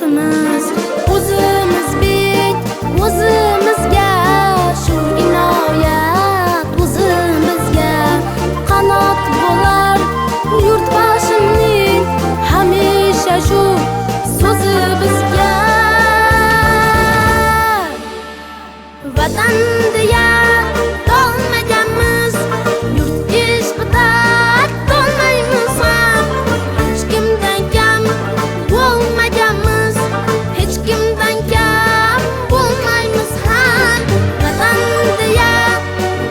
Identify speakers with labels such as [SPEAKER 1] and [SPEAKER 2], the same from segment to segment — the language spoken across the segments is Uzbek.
[SPEAKER 1] sharafimiz. O'zimizbek, o'zimizga shu inoyat, o'zimizga qanot bo'lar yurtboshimning hamisha shu so'zi bizga. Vatan deya dolmaganmiz, yurt ishqida dolmaymiz ham. Hech kimdan kam bo'lmaganmiz, hech kimdan kam bo'lmaymiz ham. Vatan deya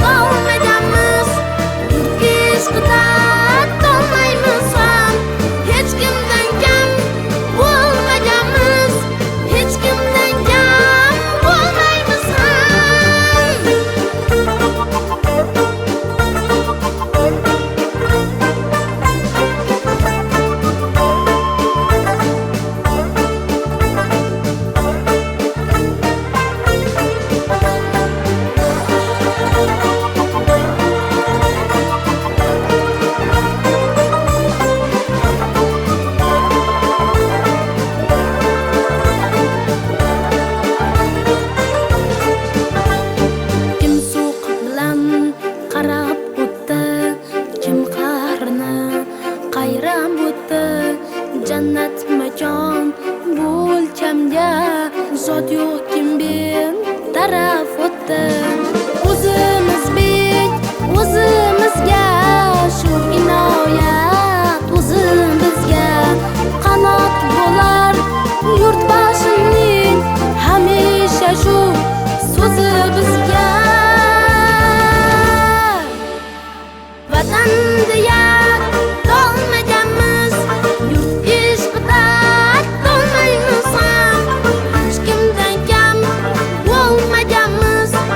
[SPEAKER 1] dolmaganmiz, yurt ishqida dolmaymiz ham. Hech kimdan kam bo'lmaganmiz, hech kimdan kam bo'lmaymiz ham. Kim suq bilan qarab o'tdi, kim qahrini qayrab o'tdi. Jannat makon bu o'lchamga zot yo'q kim bir taraf o'tdi.